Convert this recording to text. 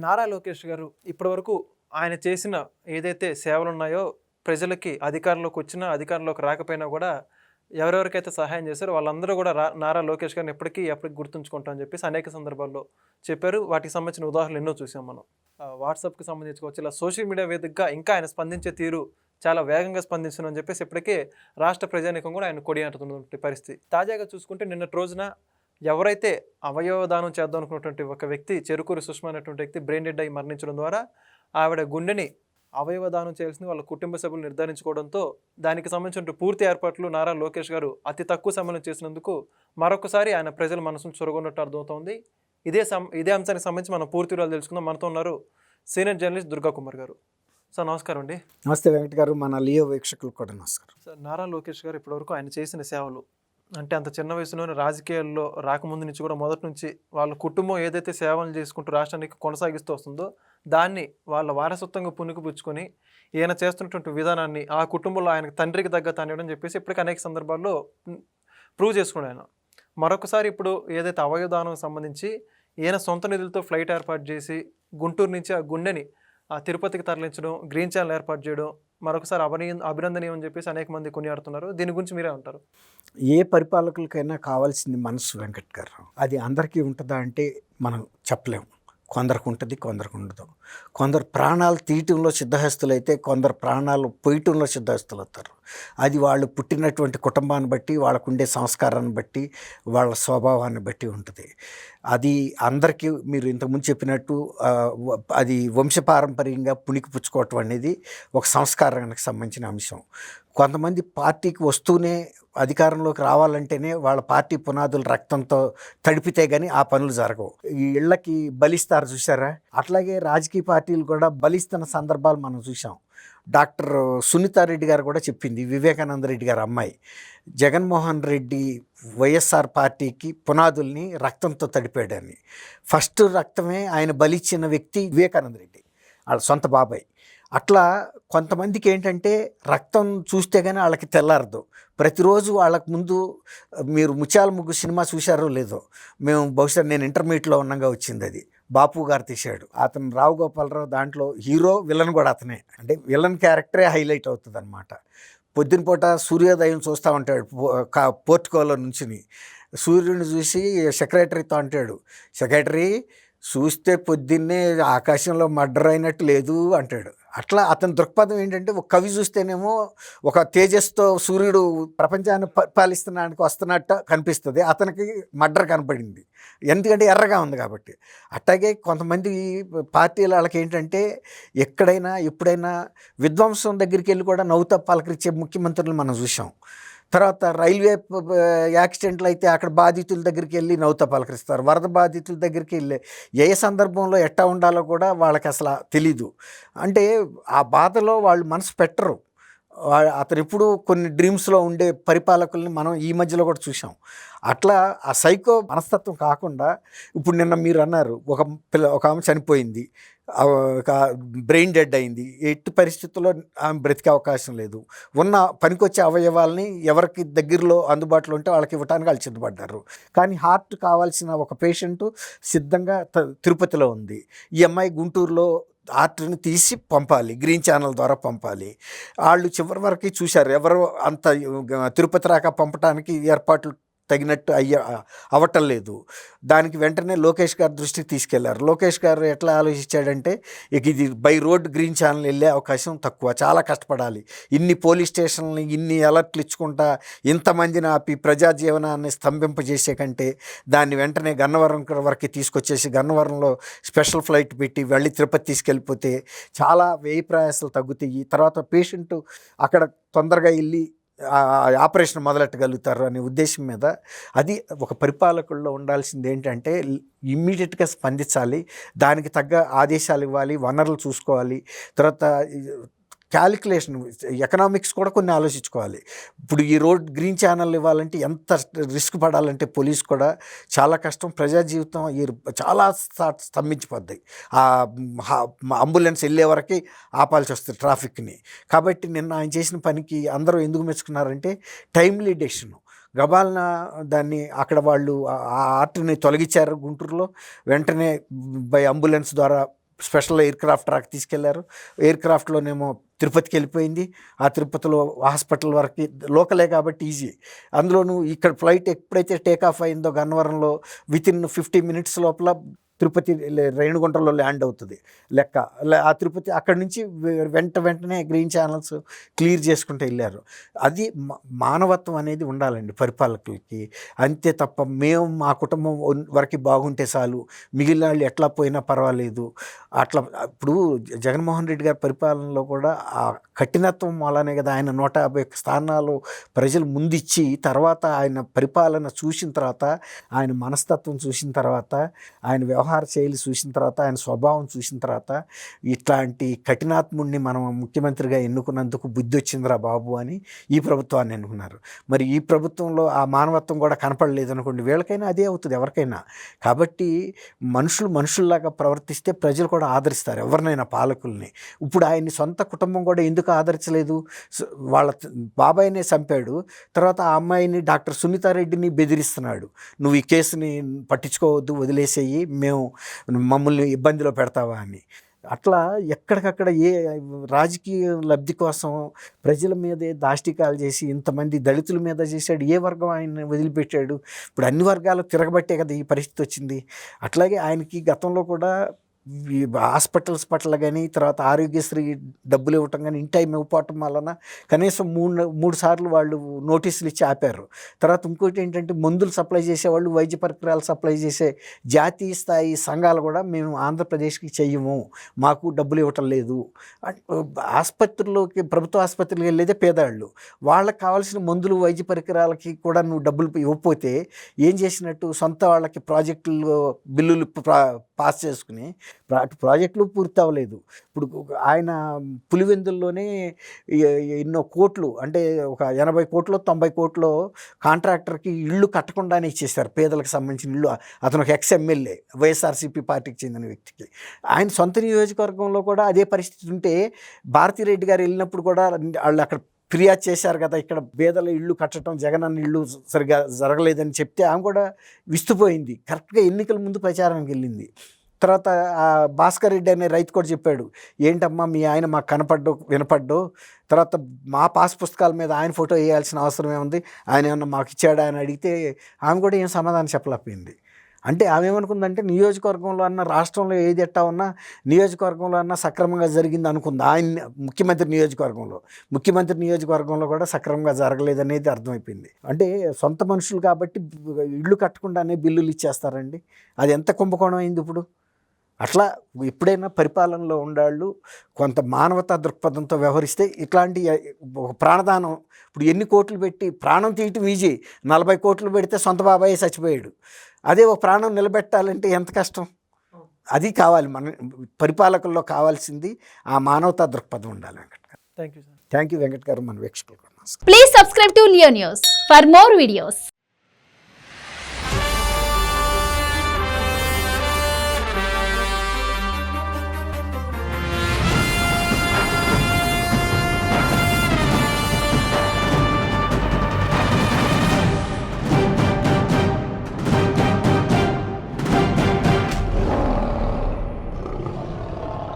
నారా లోకేష్ గారు ఇప్పటివరకు ఆయన చేసిన ఏదైతే సేవలున్నాయో ప్రజలకి అధికారంలోకి వచ్చినా, అధికారంలోకి రాకపోయినా గూడా ఎవరెవరికైతే సహాయం చేశారో వాళ్ళందరూ గూడా నారా లోకేష్ గారిని ఎప్పటికి గుర్తుంచుకుంటాం అని చెప్పేసి అనేక సందర్భాల్లో చెప్పారు. వాటికి సంబంధించిన ఉదాహరణలు ఎన్నో చూసాం మనం. వాట్సాప్‌కి సంబంధించి కావచ్చు, ఇలా సోషల్ మీడియా వేదికగా ఇంకా ఆయన స్పందించే తీరు చాలా వేగంగా స్పందించను అని చెప్పేసి ఇప్పటికే రాష్ట్ర ప్రజానీకం కూడా ఆయన కొనియాడుతున్నటువంటి పరిస్థితి. తాజాగా చూసుకుంటే నిన్నటి రోజున ఎవరైతే అవయవ దానం చేద్దాం అనుకున్నటువంటి ఒక వ్యక్తి చెరుకూరి సుష్మా అనేటువంటి వ్యక్తి బ్రెయిన్ డెడ్ అయి మరణించడం ద్వారా ఆవిడ గుండెని అవయవ దానం చేయాల్సింది వాళ్ళ కుటుంబ సభ్యులు నిర్ధారించుకోవడంతో దానికి సంబంధించిన పూర్తి ఏర్పాట్లు నారా లోకేష్ గారు అతి తక్కువ సమయంలో చేసినందుకు మరొకసారి ఆయన ప్రజల మనసును చొరగొన్నట్టు అర్థమవుతోంది. ఇదే అంశానికి సంబంధించి మనం పూర్తి వివరాలు తెలుసుకుందాం. మనతో ఉన్నారు సీనియర్ జర్నలిస్ట్ దుర్గా కుమార్ గారు. సార్ నమస్కారం అండి. నమస్తే వెంకట్ గారు, మన లియో వీక్షకులకు కూడా నమస్కారం. సార్ నారా లోకేష్ గారు ఇప్పటివరకు ఆయన చేసిన సేవలు అంటే అంత చిన్న వయసులోనే రాజకీయాల్లో రాకముందు నుంచి కూడా మొదటి నుంచి వాళ్ళ కుటుంబం ఏదైతే సేవలు చేసుకుంటూ రాష్ట్రానికి కొనసాగిస్తూ వస్తుందో దాన్ని వాళ్ళ వారసత్వంగా పుణుకుపుచ్చుకొని ఈయన చేస్తున్నటువంటి విధానాన్ని ఆ కుటుంబంలో ఆయనకు తండ్రికి తగ్గ తనయడం చెప్పేసి ఇప్పటికీ అనేక సందర్భాల్లో ప్రూవ్ చేసుకున్నాడు ఆయన. మరొకసారి ఇప్పుడు ఏదైతే అవయవదానం సంబంధించి ఈయన సొంత నిధులతో ఫ్లైట్ ఏర్పాటు చేసి గుంటూరు నుంచి ఆ గుండెని తిరుపతికి తరలించడం, గ్రీన్ ఛానల్ ఏర్పాటు చేయడం మరొకసారి అభినందనీయం అని చెప్పేసి అనేక మంది కొనియాడుతున్నారు. దీని గురించి మీరే అంటారు? ఏ పరిపాలకులకైనా కావాల్సింది మనసు వెంకట్ గారు. అది అందరికీ ఉంటుందా అంటే మనం చెప్పలేము. కొందరికి ఉంటుంది, కొందరికి ఉండదు. కొందరు ప్రాణాలు తీయటంలో సిద్ధహస్తులైతే కొందరు ప్రాణాలు పోయటంలో సిద్ధహస్తులు అవుతారు. అది వాళ్ళు పుట్టినటువంటి కుటుంబాన్ని బట్టి, వాళ్ళకుండే సంస్కారాన్ని బట్టి, వాళ్ళ స్వభావాన్ని బట్టి ఉంటుంది. అది అందరికీ మీరు ఇంతకుముందు చెప్పినట్టు అది వంశపారంపర్యంగా పుణికిపుచ్చుకోవటం అనేది ఒక సంస్కారానికి సంబంధించిన అంశం. కొంతమంది పార్టీకి వస్తూనే అధికారంలోకి రావాలంటేనే వాళ్ళ పార్టీ పునాదులు రక్తంతో తడిపితే కానీ ఆ పనులు జరగవు. ఈ ఇళ్లకి బలిస్తారు చూసారా, అట్లాగే రాజకీయ పార్టీలు కూడా బలిస్తున్న సందర్భాలు మనం చూసాం. డాక్టర్ సునీతారెడ్డి గారు కూడా చెప్పింది, వివేకానంద రెడ్డి గారు అమ్మాయి. జగన్మోహన్ రెడ్డి వైఎస్ఆర్ పార్టీకి పునాదుల్ని రక్తంతో తడిపాడని. ఫస్ట్ రక్తమే ఆయన బలిచ్చిన వ్యక్తి వివేకానంద రెడ్డి, వాళ్ళ సొంత బాబాయ్. అట్లా కొంతమందికి ఏంటంటే రక్తం చూస్తే కానీ వాళ్ళకి తెల్లారదు. ప్రతిరోజు వాళ్ళకు ముందు మీరు ముత్యాల ముగ్గు సినిమా చూశారో లేదో, మేము బహుశా నేను ఇంటర్మీడియట్లో ఉన్నాగా వచ్చింది అది. బాపు గారు తీశాడు. అతను రావు గోపాలరావు దాంట్లో హీరో, విలన్ కూడా అతనే. అంటే విలన్ క్యారెక్టరే హైలైట్ అవుతుంది అనమాట. పొద్దున పూట సూర్యోదయం చూస్తూ ఉంటాడు పోర్టుకోలో నుంచి. సూర్యుడిని చూసి సెక్రటరీతో అంటాడు, సెక్రటరీ చూస్తే పొద్దున్నే ఆకాశంలో మర్డర్ అయినట్టు లేదు అంటాడు. అట్లా అతని దృక్పథం ఏంటంటే, ఒక కవి చూస్తేనేమో ఒక తేజస్తో సూర్యుడు ప్రపంచాన్ని పరిపాలిస్తున్నానికి వస్తున్నట్టు కనిపిస్తుంది, అతనికి మర్డర్ కనపడింది ఎందుకంటే ఎర్రగా ఉంది కాబట్టి. అట్లాగే కొంతమంది పార్టీల వాళ్ళకి ఏంటంటే ఎక్కడైనా ఎప్పుడైనా విధ్వంసం దగ్గరికి వెళ్ళి కూడా నవ్వుతా పలకరించే ముఖ్యమంత్రులు మనం చూసాం. తర్వాత రైల్వే యాక్సిడెంట్లు అయితే అక్కడ బాధితుల దగ్గరికి వెళ్ళి నవ్వుతా పలకరిస్తారు. వరద బాధితుల దగ్గరికి వెళ్ళి ఏ సందర్భంలో ఎట్టా ఉండాలో కూడా వాళ్ళకి అసలు తెలీదు. అంటే ఆ బాధలో వాళ్ళు మనసు పెట్టరు. అతను ఎప్పుడు కొన్ని డ్రీమ్స్లో ఉండే పరిపాలకుల్ని మనం ఈ మధ్యలో కూడా చూసాం. అట్లా ఆ సైకో మనస్తత్వం కాకుండా, ఇప్పుడు నిన్న మీరు అన్నారు ఒక ఆమె చనిపోయింది, బ్రెయిన్ డెడ్ అయింది, ఎట్టి పరిస్థితుల్లో ఆమె బ్రతికే అవకాశం లేదు. ఉన్న పనికొచ్చే అవయవాల్ని ఎవరికి దగ్గరలో అందుబాటులో ఉంటే వాళ్ళకి ఇవ్వడానికి వాళ్ళు సిద్ధపడ్డారు. కానీ హార్ట్ కావాల్సిన ఒక పేషెంటు సిద్ధంగా తిరుపతిలో ఉంది. ఈ అమ్మాయి గుంటూరులో ఆర్ట్ని తీసి పంపాలి, గ్రీన్ ఛానల్ ద్వారా పంపాలి. వాళ్ళు చివరి వరకు చూశారు, ఎవరు అంత తిరుపతి రాక పంపడానికి ఏర్పాట్లు తగినట్టు అవ్వటం లేదు. దానికి వెంటనే లోకేష్ గారి దృష్టికి తీసుకెళ్లారు. లోకేష్ గారు ఎట్లా ఆలోచించాడంటే, ఇక ఇది బై రోడ్ గ్రీన్ ఛానల్ వెళ్ళే అవకాశం తక్కువ, చాలా కష్టపడాలి, ఇన్ని పోలీస్ స్టేషన్లని ఇన్ని అలర్ట్లు ఇచ్చుకుంటా ఇంతమందిని ఆపి ప్రజా జీవనాన్ని స్తంభింపజేసే కంటే దాన్ని వెంటనే గన్నవరం వరకు తీసుకొచ్చేసి గన్నవరంలో స్పెషల్ ఫ్లైట్ పెట్టి వెళ్ళి తిరుపతి తీసుకెళ్ళిపోతే చాలా వ్యయ ప్రయాసాలు తగ్గుతాయి. తర్వాత పేషెంట్ అక్కడ తొందరగా వెళ్ళి ఆపరేషన్ మొదలెట్టగలుగుతారు అనే ఉద్దేశం మీద. అది ఒక పరిపాలకుల్లో ఉండాల్సింది ఏంటంటే ఇమ్మీడియట్గా స్పందించాలి, దానికి తగ్గ ఆదేశాలు ఇవ్వాలి, వనరులు చూసుకోవాలి. తర్వాత క్యాలిక్యులేషన్, ఎకనామిక్స్ కూడా కొన్ని ఆలోచించుకోవాలి. ఇప్పుడు ఈ రోడ్ గ్రీన్ ఛానల్ ఇవ్వాలంటే ఎంత రిస్క్ పడాలంటే పోలీస్ కూడా చాలా కష్టం. ప్రజా జీవితం చాలా స్తంభించిపోద్ది. అంబులెన్స్ వెళ్ళే వరకు ఆపాల్సి వస్తుంది ట్రాఫిక్ని. కాబట్టి నిన్న ఆయన చేసిన పనికి అందరూ ఎందుకు మెచ్చుకున్నారంటే టైమ్లీ డెసిషను. గబాల్న దాన్ని అక్కడ వాళ్ళు ఆ ఆర్ట్ని తొలగించారు గుంటూరులో, వెంటనే బై అంబులెన్స్ ద్వారా స్పెషల్ ఎయిర్ క్రాఫ్ట్ రాక తీసుకెళ్లారు. ఎయిర్ క్రాఫ్ట్లోనేమో తిరుపతికి వెళ్ళిపోయింది. ఆ తిరుపతిలో హాస్పిటల్ వరకు లోకలే కాబట్టి ఈజీ. అందులోనూ ఇక్కడ ఫ్లైట్ ఎప్పుడైతే టేక్ ఆఫ్ అయిందో గన్నవరంలో వితిన్ 50 minutes లోపల తిరుపతి రేణిగుంటలో ల్యాండ్ అవుతుంది లెక్క. ఆ తిరుపతి అక్కడి నుంచి వెంటనే గ్రీన్ ఛానల్స్ క్లియర్ చేసుకుంటూ వెళ్ళారు. అది మానవత్వం అనేది ఉండాలండి పరిపాలకులకి. అంతే తప్ప మేము మా కుటుంబం వరకు బాగుంటే చాలు, మిగిలిన వాళ్ళు ఎట్లా పోయినా పర్వాలేదు అట్లా. ఇప్పుడు జగన్మోహన్ రెడ్డి గారి పరిపాలనలో కూడా ఆ కఠినత్వం వల్లనే కదా ఆయన 150 స్థానాలు ప్రజలు ముందిచ్చి, తర్వాత ఆయన పరిపాలన చూసిన తర్వాత, ఆయన మనస్తత్వం చూసిన తర్వాత, ఆయన వ్యవహార శైలి చూసిన తర్వాత, ఆయన స్వభావం చూసిన తర్వాత ఇట్లాంటి కఠినాత్ముడిని మనం ముఖ్యమంత్రిగా ఎన్నుకున్నందుకు బుద్ధి వచ్చిందిరా బాబు అని ఈ ప్రభుత్వాన్ని ఎన్నుకున్నారు. మరి ఈ ప్రభుత్వంలో ఆ మానవత్వం కూడా కనపడలేదు అనుకోండి, వీళ్ళకైనా అదే అవుతుంది ఎవరికైనా. కాబట్టి మనుషుల్లాగా ప్రవర్తిస్తే ప్రజలు కూడా ఆదరిస్తారు ఎవరినైనా పాలకుల్ని. ఇప్పుడు ఆయన్ని సొంత కుటుంబం కూడా ఎందుకు ఆదరించలేదు? వాళ్ళ బాబాయినే చంపాడు, తర్వాత ఆ అమ్మాయిని డాక్టర్ సునీతారెడ్డిని బెదిరిస్తున్నాడు, నువ్వు ఈ కేసుని పట్టించుకోవద్దు, వదిలేసేయి, మమ్మల్ని ఇబ్బందిలో పెడతావా అని. అట్లా ఎక్కడికక్కడ ఏ రాజకీయ లబ్ధి కోసం ప్రజల మీదే దాష్టికాలు చేసి ఇంతమంది దళితుల మీద చేశాడు. ఏ వర్గం ఆయన వదిలిపెట్టాడు? ఇప్పుడు అన్ని వర్గాలు తిరగబట్టే కదా ఈ పరిస్థితి వచ్చింది. అట్లాగే ఆయనకి గతంలో కూడా ఈ హాస్పిటల్స్ పట్ల కానీ, తర్వాత ఆరోగ్యశ్రీ డబ్బులు ఇవ్వటం కానీ ఇన్ టైం ఇవ్వటం వలన కనీసం మూడు సార్లు వాళ్ళు నోటీసులు ఇచ్చి ఆపారు. తర్వాత ఇంకోటి ఏంటంటే మందులు సప్లై చేసేవాళ్ళు, వైద్య పరికరాలు సప్లై చేసే జాతీయ స్థాయి సంఘాలు కూడా మేము ఆంధ్రప్రదేశ్కి చెయ్యము, మాకు డబ్బులు ఇవ్వటం లేదు. ఆసుపత్రుల్లోకి, ప్రభుత్వ ఆసుపత్రులకు వెళ్ళేదే పేదవాళ్ళు, వాళ్ళకి కావాల్సిన మందులు వైద్య పరికరాలకి కూడా నువ్వు డబ్బులు ఇవ్వకపోతే ఏం చేసినట్టు? సొంత వాళ్ళకి ప్రాజెక్టులు బిల్లులు పాస్ చేసుకుని ప్రాజెక్టులు పూర్తి అవ్వలేదు. ఇప్పుడు ఆయన పులివెందుల్లోనే ఎన్నో కోట్లు, అంటే ఒక 80 కోట్లు 90 కోట్లు కాంట్రాక్టర్కి ఇళ్ళు కట్టకుండానే ఇచ్చేశారు, పేదలకు సంబంధించిన ఇళ్ళు. అతను ఒక ఎమ్మెల్యే, వైఎస్ఆర్సీపీ పార్టీకి చెందిన వ్యక్తికి. ఆయన సొంత నియోజకవర్గంలో కూడా అదే పరిస్థితి ఉంటే, భారతిరెడ్డి గారు వెళ్ళినప్పుడు కూడా వాళ్ళు అక్కడ ఫిర్యాదు చేశారు కదా, ఇక్కడ పేదల ఇళ్ళు కట్టడం, జగనన్న ఇళ్ళు సరిగా జరగలేదని చెప్తే ఆమె కూడా విస్తుపోయింది. కరెక్ట్గా ఎన్నికల ముందు ప్రచారానికి వెళ్ళింది. తర్వాత భాస్కర్ రెడ్డి అనే రైతు కూడా చెప్పాడు, ఏంటమ్మా మీ ఆయన మాకు వినపడ్డు, తర్వాత మా పాస్ పుస్తకాల మీద ఆయన ఫోటో వేయాల్సిన అవసరం ఏముంది, ఆయన ఏమన్నా మాకు ఇచ్చాడా అని అడిగితే ఆమె కూడా ఏం సమాధానం చెప్పలేకపోయింది. అంటే ఆమె ఏమనుకుందంటే నియోజకవర్గంలో అన్న, రాష్ట్రంలో ఏది ఎట్టా ఉన్నా నియోజకవర్గంలో అన్నా సక్రమంగా జరిగింది అనుకుంది. ఆయన ముఖ్యమంత్రి నియోజకవర్గంలో కూడా సక్రమంగా జరగలేదనేది అర్థమైపోయింది. అంటే సొంత మనుషులు కాబట్టి ఇళ్ళు కట్టకుండానే బిల్లులు ఇచ్చేస్తారండి. అది ఎంత కుంభకోణం అయింది ఇప్పుడు. అట్లా ఎప్పుడైనా పరిపాలనలో ఉండాళ్ళు కొంత మానవతా దృక్పథంతో వ్యవహరిస్తే ఇట్లాంటి ఒక ప్రాణదానం, ఇప్పుడు ఎన్ని కోట్లు పెట్టి ప్రాణం తీయటం ఈజీ, 40 కోట్లు పెడితే సొంత బాబాయే చచ్చిపోయాడు. అదే ఒక ప్రాణం నిలబెట్టాలంటే ఎంత కష్టం. అది కావాలి మన పరిపాలకుల్లో కావాల్సింది, ఆ మానవతా దృక్పథం ఉండాలి. వెంకట్ గారు thank you sir. Thank you Venkat గారు. మన వీక్షకులకు please subscribe to Leo news for more videos.